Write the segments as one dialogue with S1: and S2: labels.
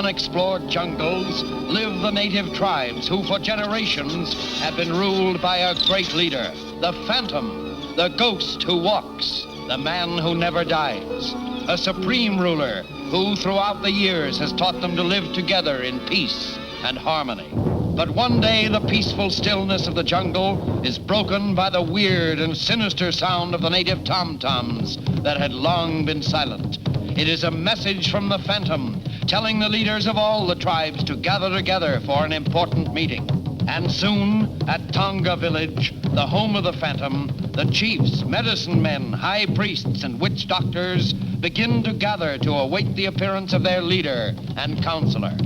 S1: unexplored jungles live the native tribes who for generations have been ruled by a great leader, the Phantom, the ghost who walks, the man who never dies, a supreme ruler who throughout the years has taught them to live together in peace and harmony. But one day the peaceful stillness of the jungle is broken by the weird and sinister sound of the native tom-toms that had long been silent. It is a message from the Phantom telling the leaders of all the tribes to gather together for an important meeting. And soon, at Tonga village, the home of the Phantom, the chiefs, medicine men, high priests, and witch doctors begin to gather to await the appearance of their leader and counselor.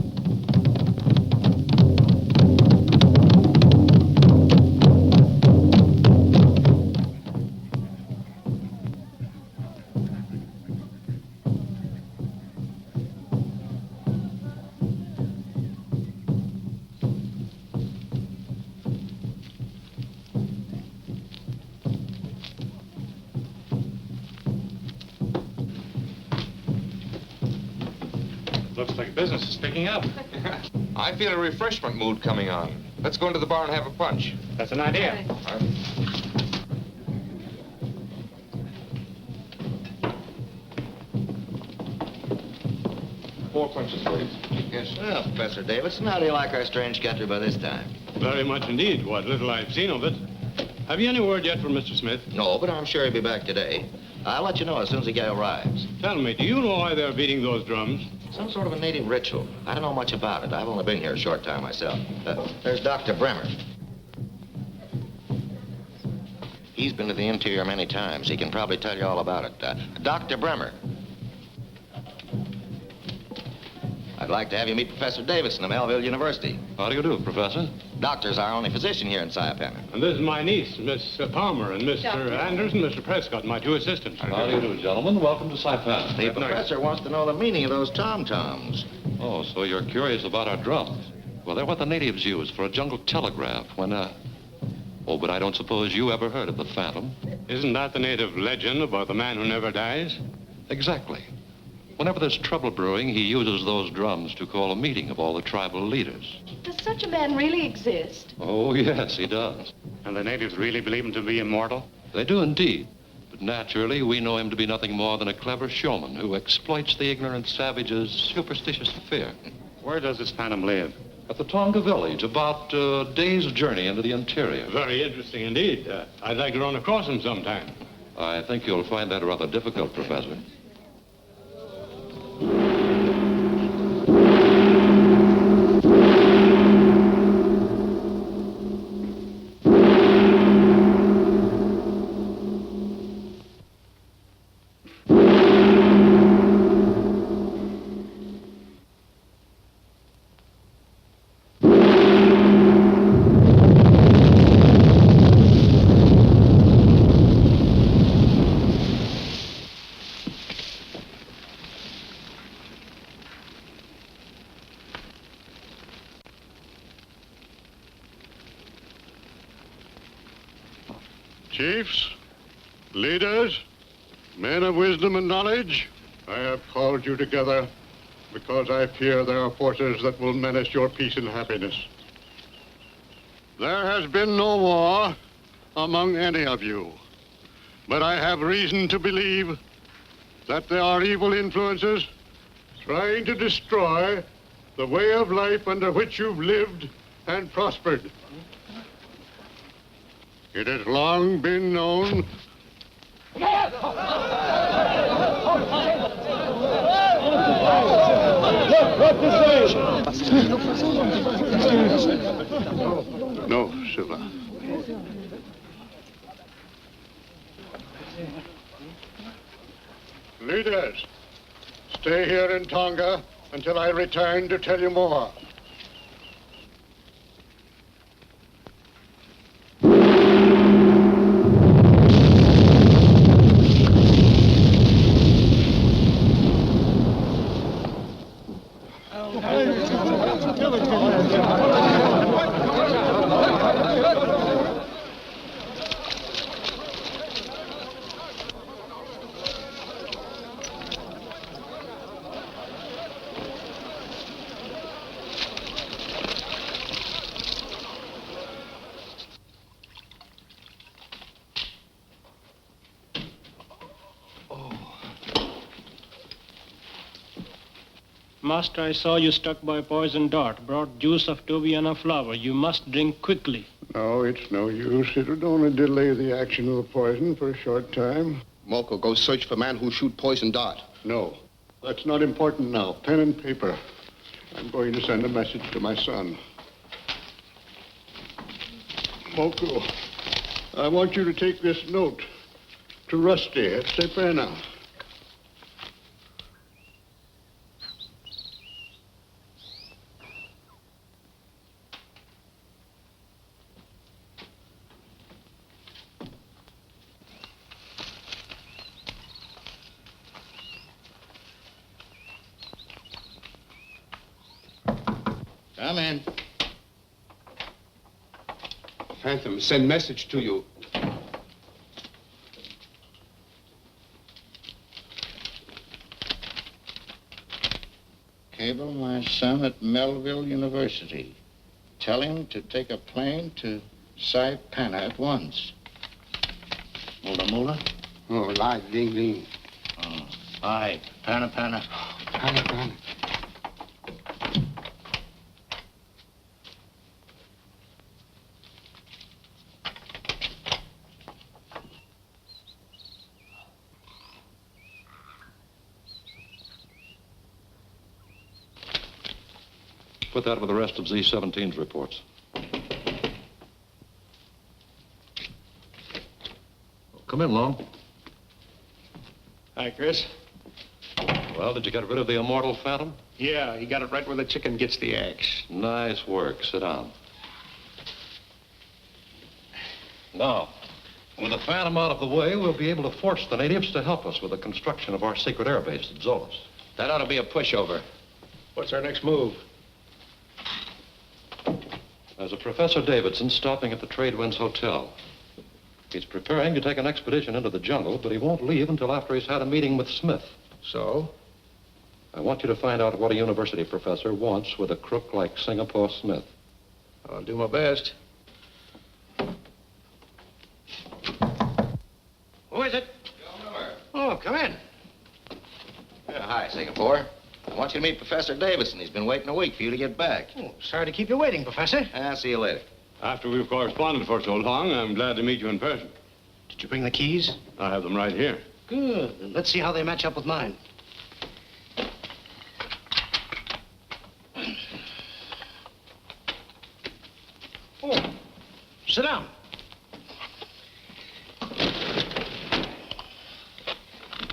S2: Looks like business is picking up.
S3: I feel a refreshment mood coming on. Let's go into the bar and have a punch.
S2: That's an idea.
S3: Four punches, please.
S4: Yes. Well, Professor Davidson, how do you like our strange country by this time?
S2: Very much indeed, what little I've seen of it. Have you any word yet from Mr. Smith?
S4: No, but I'm sure he'll be back today. I'll let you know as soon as the guy arrives.
S2: Tell me, do you know why they're beating those drums?
S4: Some sort of a native ritual. I don't know much about it. I've only been here a short time myself. There's Dr. Bremer. He's been to the interior many times. He can probably tell you all about it. Dr. Bremer. I'd like to have you meet Professor Davidson of Melville University.
S5: How do you do, Professor?
S4: Doctor's our only physician here in Saipan.
S2: And this is my niece, Miss Palmer, and Mr. Anders and Mr. Prescott, my two assistants.
S5: How do you do, gentlemen? Welcome to Saipan.
S4: The professor wants to know the meaning of those tom-toms.
S5: Oh, so you're curious about our drums? Well, they're what the natives use for a jungle telegraph when, Oh, but I don't suppose you ever heard of the Phantom.
S2: Isn't that the native legend about the man who never dies?
S5: Exactly. Whenever there's trouble brewing, he uses those drums to call a meeting of all the tribal leaders.
S6: Does such a man really exist?
S5: Oh, yes, he does.
S2: And the natives really believe him to be immortal?
S5: They do indeed. But naturally, we know him to be nothing more than a clever showman who exploits the ignorant savages' superstitious fear.
S2: Where does this Phantom live?
S5: At the Tonga village, about a day's journey into the interior.
S2: Very interesting indeed. I'd like to run across him sometime.
S5: I think you'll find that rather difficult, Professor.
S7: Chiefs, leaders, men of wisdom and knowledge, I have called you together because I fear there are forces that will menace your peace and happiness. There has been no war among any of you, but I have reason to believe that there are evil influences trying to destroy the way of life under which you've lived and prospered. It has long been known No, Silva. Leaders, stay here in Tonga until I return to tell you more.
S8: Master, I saw you struck by a poison dart. Brought juice of Tobiana flower. You must drink quickly.
S7: No, it's no use. It would only delay the action of the poison for a short time.
S9: Moko, go search for man who shoot poison dart.
S7: No, that's not important now. Pen and paper. I'm going to send a message to my son. Moko, I want you to take this note to Rusty at Sepena.
S9: Come in.
S10: Phantom, send message to you.
S9: Cable my son at Melville University. Tell him to take a plane to Saipana at once. Mula Mula?
S10: Oh, live, ding, ding.
S9: Oh, aye, Pana Pana.
S10: Pana, pana.
S5: Put that with the rest of Z-17's reports. Come in, Long.
S8: Hi, Chris.
S5: Well, did you get rid of the immortal Phantom?
S8: Yeah, he got it right where the chicken gets the eggs.
S5: Nice work. Sit down. Now, with the Phantom out of the way, we'll be able to force the natives to help us with the construction of our secret air base at Zolas.
S4: That ought to be a pushover.
S8: What's our next move?
S5: There's a Professor Davidson stopping at the Tradewinds Hotel. He's preparing to take an expedition into the jungle, but he won't leave until after he's had a meeting with Smith.
S8: So?
S5: I want you to find out what a university professor wants with a crook like Singapore Smith.
S8: I'll do my best.
S4: Who is it?
S3: Joe Miller.
S4: Oh, come in. Hi, Singapore. I want you to meet Professor Davidson. He's been waiting a week for you to get back.
S11: Oh, sorry to keep you waiting, Professor.
S4: I'll see you later.
S2: After we've corresponded for so long, I'm glad to meet you in person.
S11: Did you bring the keys?
S2: I have them right here.
S11: Good. Let's see how they match up with mine. Oh, sit down.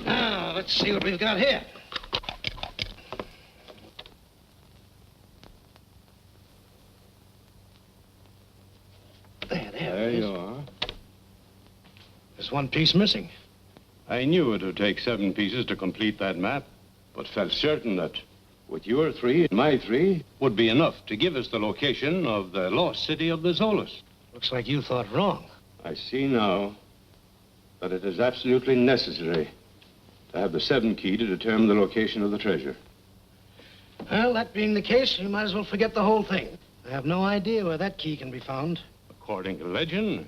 S11: Now, let's see what we've got here.
S2: There you are.
S11: There's one piece missing.
S2: I knew it would take 7 pieces to complete that map, but felt certain that with your 3 and my 3 would be enough to give us the location of the lost city of the Zolas.
S11: Looks like you thought wrong.
S2: I see now that it is absolutely necessary to have the 7 key to determine the location of the treasure.
S11: Well, that being the case, you might as well forget the whole thing. I have no idea where that key can be found.
S2: According to legend,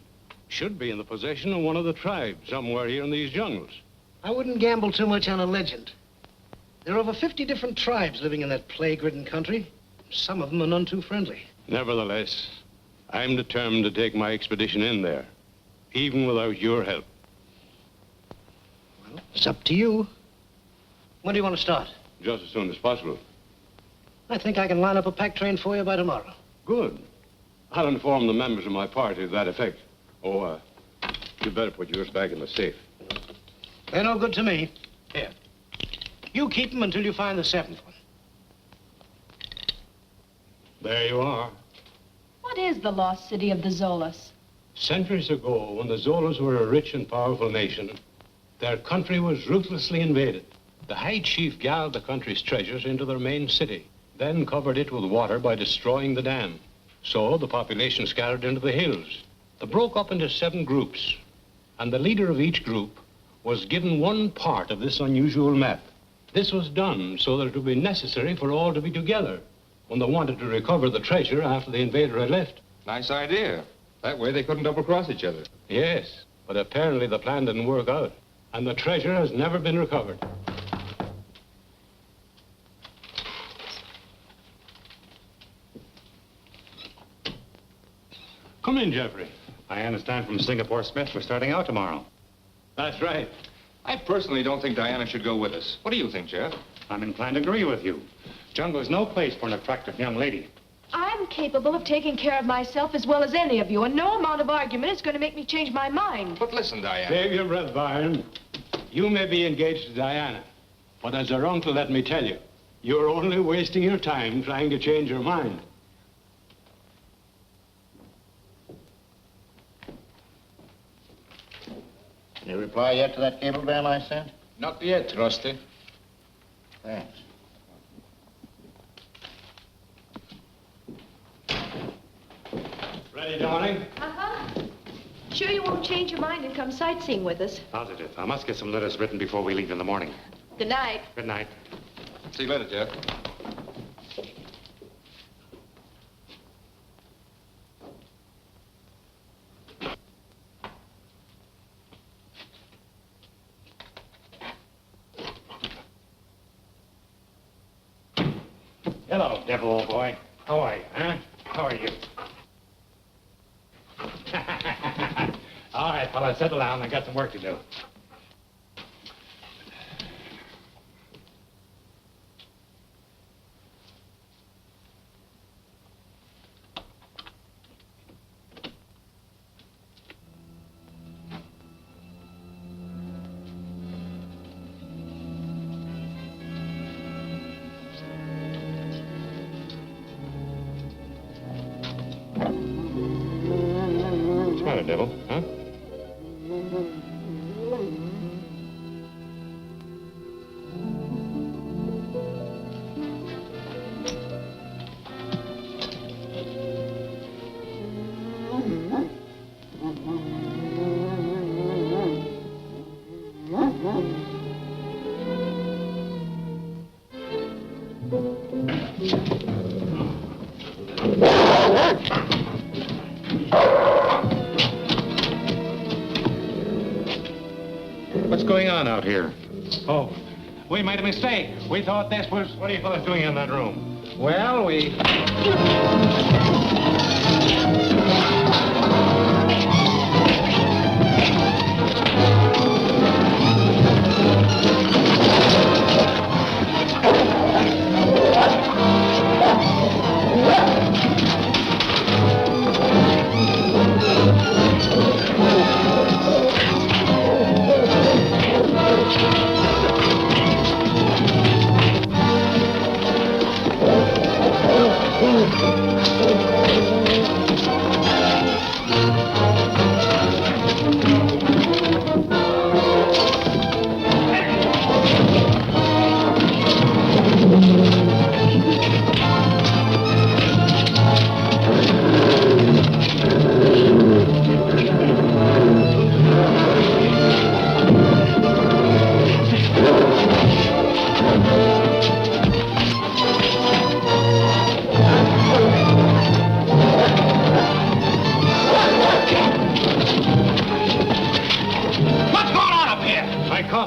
S2: should be in the possession of one of the tribes somewhere here in these jungles.
S11: I wouldn't gamble too much on a legend. There are over 50 different tribes living in that plague-ridden country. Some of them are none too friendly.
S2: Nevertheless, I'm determined to take my expedition in there, even without your help.
S11: Well, it's up to you. When do you want to start?
S2: Just as soon as possible.
S11: I think I can line up a pack train for you by tomorrow.
S2: Good. I'll inform the members of my party to that effect. Oh, you better put yours back in the safe.
S11: They're no good to me. Here. You keep them until you find the 7th one.
S2: There you are.
S6: What is the lost city of the Zolas?
S2: Centuries ago, when the Zolas were a rich and powerful nation, their country was ruthlessly invaded. The High Chief gathered the country's treasures into their main city, then covered it with water by destroying the dam. So the population scattered into the hills. They broke up into 7 groups, and the leader of each group was given one part of this unusual map. This was done so that it would be necessary for all to be together when they wanted to recover the treasure after the invader had left.
S3: Nice idea. That way they couldn't double-cross each other.
S2: Yes, but apparently the plan didn't work out, and the treasure has never been recovered. Come in, Jeffrey.
S12: I understand from Singapore Smith we're starting out tomorrow.
S2: That's right.
S3: I personally don't think Diana should go with us. What do you think, Jeff?
S12: I'm inclined to agree with you. Jungle's no place for an attractive young lady.
S6: I'm capable of taking care of myself as well as any of you, and no amount of argument is going to make me change my mind.
S3: But listen, Diana.
S2: Save your breath, Byron. You may be engaged to Diana, but as her uncle, let me tell you, you're only wasting your time trying to change her mind.
S9: Any reply yet to that cablegram I sent?
S4: Not yet, Rusty.
S9: Thanks.
S2: Ready, darling?
S6: Uh-huh. Sure you won't change your mind and come sightseeing with us?
S12: Positive. I must get some letters written before we leave in the morning.
S6: Good night.
S12: Good night.
S3: See you later, Jeff.
S12: Hello, devil, old boy. How are you, huh? How are you? All right, fella, settle down. I got some work to do. What's the matter, devil, huh? What's going on out here? Oh, we made a mistake. We thought this was... What are you fellas doing in that room?
S4: Well, we...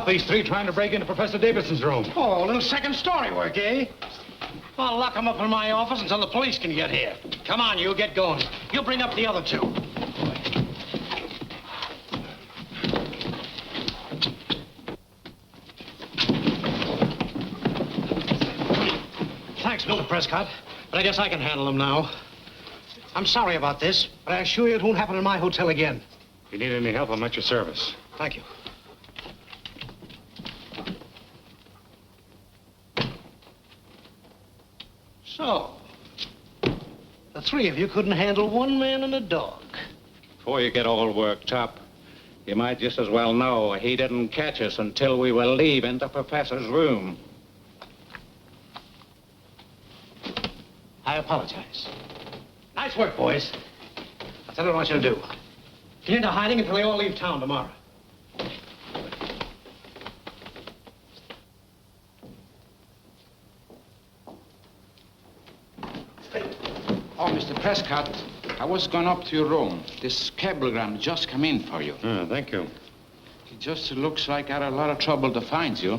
S12: These three trying to break into Professor Davidson's room.
S11: Oh, a little second story work, eh? I'll lock them up in my office until the police can get here. Come on, you get going. You bring up the other two. Thanks, Mr. Prescott, but I guess I can handle them now. I'm sorry about this, but I assure you it won't happen in my hotel again.
S12: If you need any help, I'm at your service.
S11: Thank you. So, the three of you couldn't handle one man and a dog.
S13: Before you get all worked up, you might just as well know he didn't catch us until we were leaving the professor's room.
S11: I apologize. Nice work, boys. That's what I want you to do. Get into hiding until they all leave town tomorrow.
S9: Oh, Mr. Prescott, I was going up to your room. This cablegram just come in for you.
S12: Thank you.
S9: It just looks like I had a lot of trouble to find you.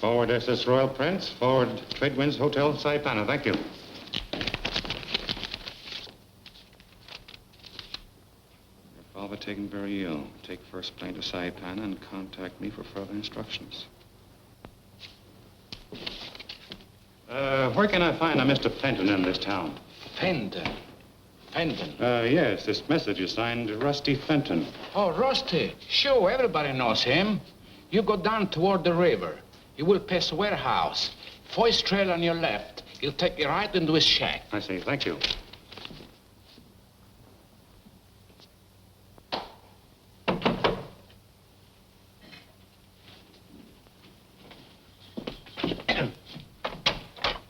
S12: Forward SS Royal Prince, forward Tradewinds Hotel Saipana. Thank you.
S13: father taken very ill. Take first plane to Saipan and contact me for further instructions. Where can I find a Mr. Fenton in this town?
S9: Fenton. Fenton.
S13: Yes, this message is signed Rusty Fenton.
S9: Oh, Rusty. Sure, everybody knows him. You go down toward the river. You will pass a warehouse. First trail on your left. He'll take you right into his shack.
S13: I see. Thank you.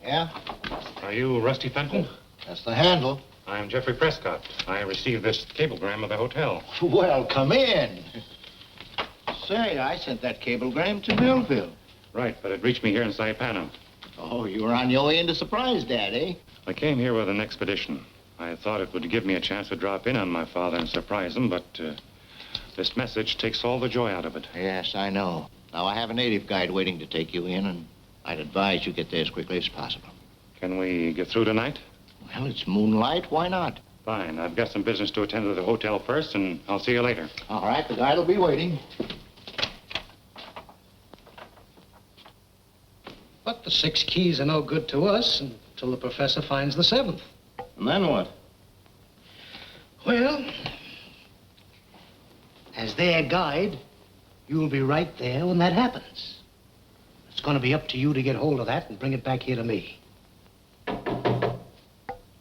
S9: Yeah?
S13: Are you Rusty Fenton?
S9: That's the handle.
S13: I'm Jeffrey Prescott. I received this cablegram of the hotel.
S9: Well, come in. Say, I sent that cablegram to Millville.
S13: Right, but it reached me here in Saipan.
S9: Oh, you were on your way into Surprise, Dad, eh?
S13: I came here with an expedition. I thought it would give me a chance to drop in on my father and surprise him, but this message takes all the joy out of it.
S9: Yes, I know. Now, I have a native guide waiting to take you in, and I'd advise you get there as quickly as possible.
S13: Can we get through tonight?
S9: Well, it's moonlight. Why not?
S13: Fine. I've got some business to attend to the hotel first, and I'll see you later.
S9: All right, the guide will be waiting.
S11: But the 6 keys are no good to us until the professor finds the 7th.
S9: And then what?
S11: Well, as their guide, you'll be right there when that happens. It's going to be up to you to get hold of that and bring it back here to me.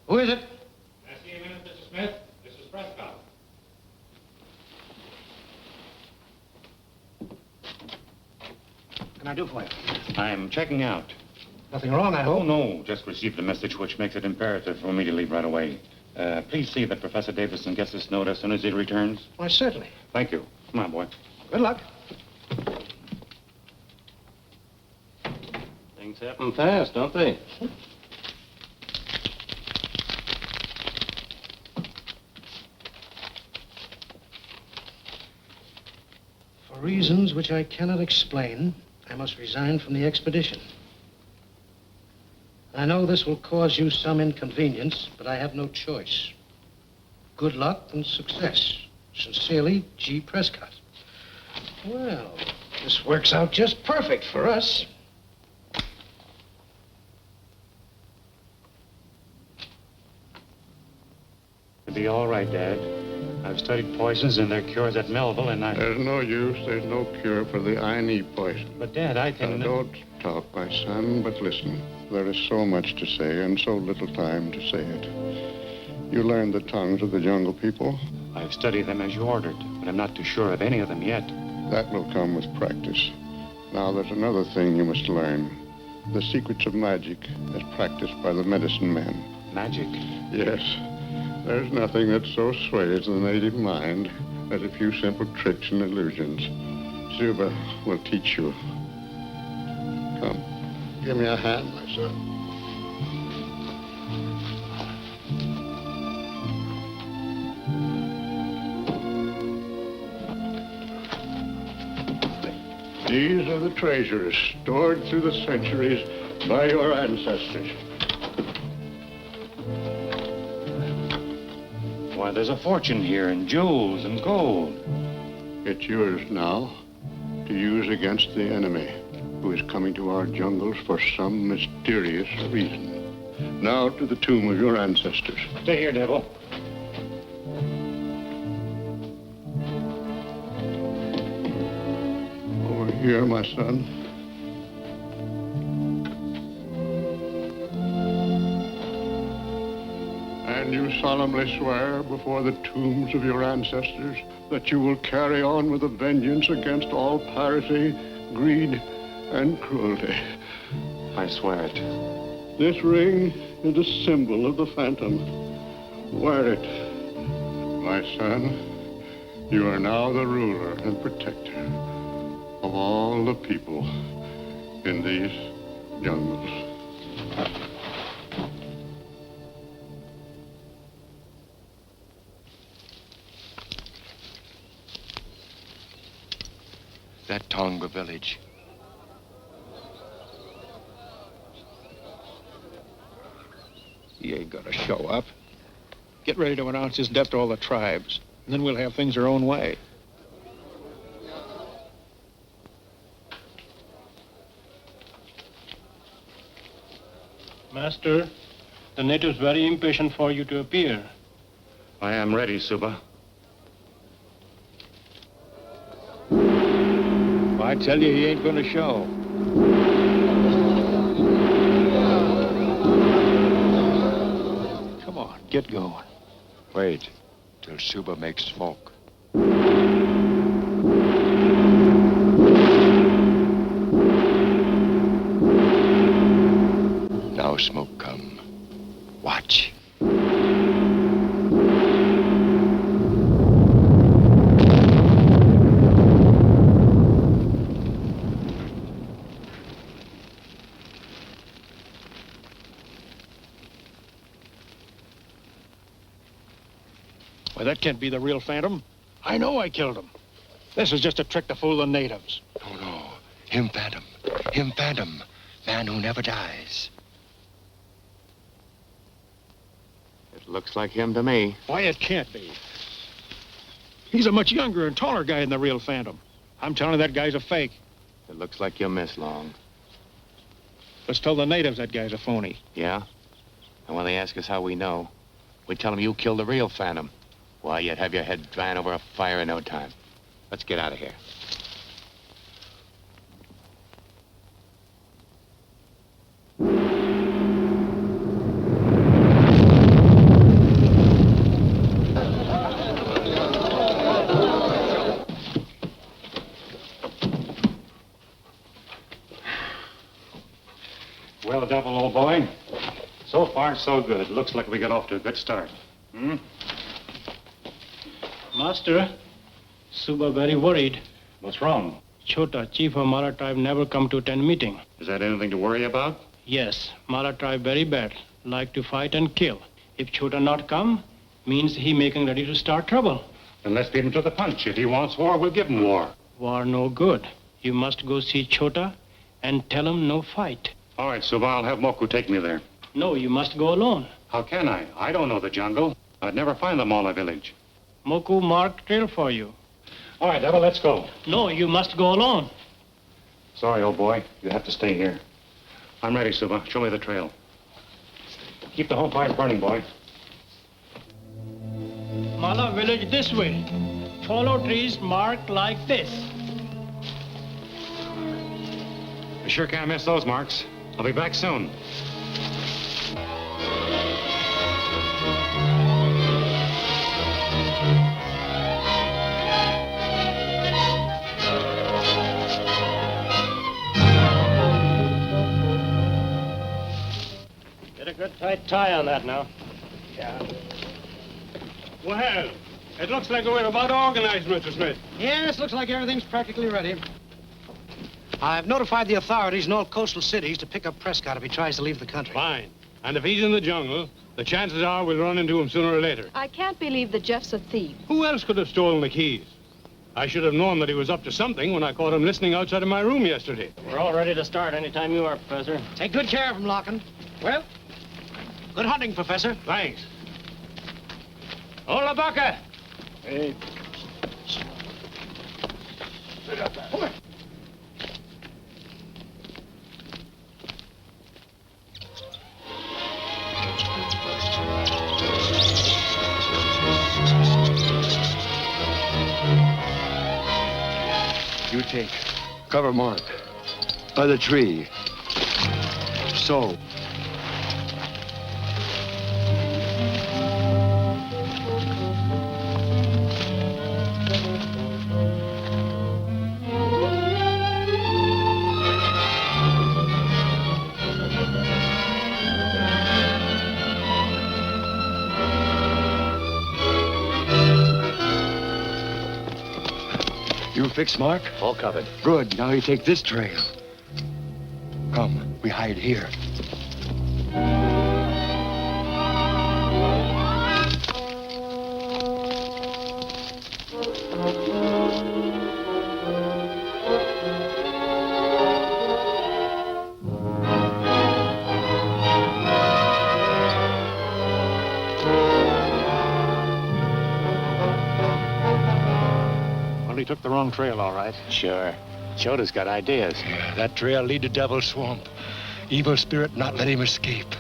S11: Who is it?
S13: Can I see you a minute, Mr. Smith? This is Prescott.
S11: What can I do for you?
S13: I'm checking out.
S11: Nothing wrong, I
S13: Oh,
S11: hope?
S13: no. Just received a message which makes it imperative for me to leave right away. Please see that Professor Davison gets this note as soon as he returns.
S11: Why, certainly.
S13: Thank you. Come on, boy.
S11: Good luck.
S9: Things happen fast, don't they?
S11: For reasons which I cannot explain, I must resign from the expedition. I know this will cause you some inconvenience, but I have no choice. Good luck and success. Sincerely, G. Prescott. Well, this works out just perfect for us.
S13: It'll be all right, Dad. I've studied poisons and their cures at Melville, and
S7: There's no use. There's no cure for the INE poison.
S13: But, Dad, I can...
S7: Now, don't talk, my son, but listen. There is so much to say and so little time to say it. You learned the tongues of the jungle people?
S13: I've studied them as you ordered, but I'm not too sure of any of them yet.
S7: That will come with practice. Now, there's another thing you must learn. The secrets of magic as practiced by the medicine men.
S13: Magic?
S7: Yes. There's nothing that so sways the native mind as a few simple tricks and illusions. Zuba will teach you. Come, give me a hand, my son. These are the treasures stored through the centuries by your ancestors.
S13: Why, there's a fortune here in jewels and gold.
S7: It's yours now to use against the enemy who is coming to our jungles for some mysterious reason. Now to the tomb of your ancestors.
S13: Stay here, Devil.
S7: Over here, my son. And you solemnly swear before the tombs of your ancestors that you will carry on with a vengeance against all piracy, greed, and cruelty.
S13: I swear it.
S7: This ring is a symbol of the Phantom. Wear it. My son, you are now the ruler and protector of all the people in these jungles.
S4: That Tonga village.
S9: He ain't gonna show up. Get ready to announce his death to all the tribes.
S14: And then we'll have things our own way.
S8: Master, the natives very impatient for you to appear.
S13: I am ready, Suba.
S14: I tell you, he ain't gonna show. Come on, get going.
S15: Wait till Suba makes smoke. Now smoke come. Watch.
S14: Well, that can't be the real Phantom. I know I killed him. This is just a trick to fool the natives.
S15: No. Him Phantom. Him Phantom. Man who never dies.
S12: It looks like him to me.
S14: Why, it can't be. He's a much younger and taller guy than the real Phantom. I'm telling you, that guy's a fake.
S12: It looks like you miss, Long.
S14: Let's tell the natives that guy's a phony.
S12: Yeah? And when they ask us how we know, we tell them you killed the real Phantom. Why, you'd have your head drying over a fire in no time. Let's get out of here.
S13: Well, Devil, old boy. So far, so good. Looks like we got off to a good start.
S8: Master, Suba very worried.
S13: What's wrong?
S8: Chota, chief of Mara tribe, never come to attend meeting.
S13: Is that anything to worry about?
S8: Yes, Mara tribe very bad. Like to fight and kill. If Chota not come, means he making ready to start trouble.
S13: Then let's beat him to the punch. If he wants war, we'll give him war.
S8: War no good. You must go see Chota and tell him no fight.
S13: All right, Suba, I'll have Moku take me there.
S8: No, you must go alone.
S13: How can I? I don't know the jungle. I'd never find the Mala village.
S8: Moku marked trail for you.
S13: All right, Devil, let's go.
S8: No, you must go alone.
S13: Sorry, old boy. You have to stay here. I'm ready, Suba. Show me the trail. Keep the home fire burning, boy.
S8: Mala village this way. Follow trees marked like this.
S13: You sure can't miss those marks. I'll be back soon.
S8: Get a good tight tie on that now.
S7: Yeah. Well, it looks like we're about organized, Mr. Smith.
S11: Yes, looks like everything's practically ready. I've notified the authorities in all coastal cities to pick up Prescott if he tries to leave the country.
S7: Fine. And if he's in the jungle, the chances are we'll run into him sooner or later.
S6: I can't believe that Jeff's a thief.
S7: Who else could have stolen the keys? I should have known that he was up to something when I caught him listening outside of my room yesterday.
S8: We're all ready to start anytime you are, Professor.
S11: Take good care of him, Larkin. Well, good hunting, Professor.
S7: Thanks. Hola, Baca!
S14: Hey.
S15: You take cover mark by the tree. So. You fixed, Mark?
S12: All covered.
S15: Good. Now you take this trail. Come, we hide here.
S14: Well, he took the wrong trail, all right.
S12: Sure. Chota's got ideas.
S15: That trail lead to Devil's Swamp. Evil spirit not let him escape.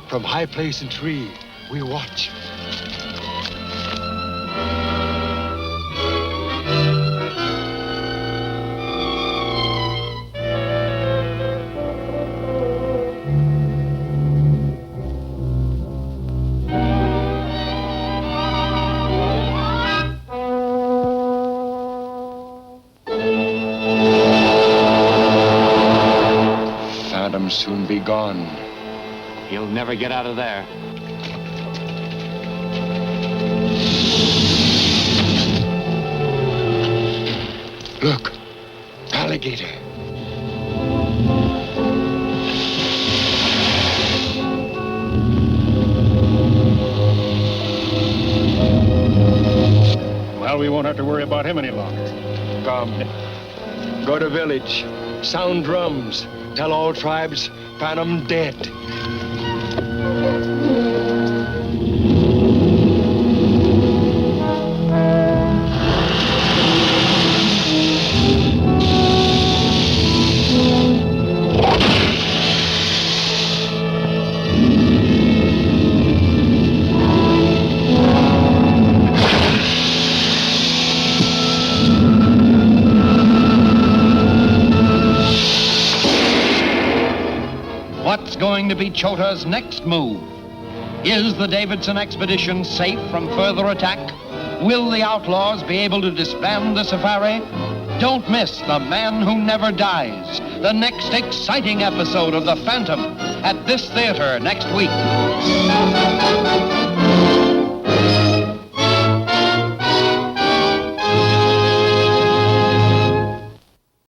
S15: From high place and tree, we watch. Phantom soon be gone.
S12: He'll never get out of there.
S15: Look, alligator.
S14: Well, we won't have to worry about him any longer.
S15: Come. Go to village. Sound drums. Tell all tribes Phantom dead.
S1: What's going to be Chota's next move? Is the Davidson expedition safe from further attack? Will the outlaws be able to disband the safari? Don't miss The Man Who Never Dies, the next exciting episode of The Phantom, at this theater next week.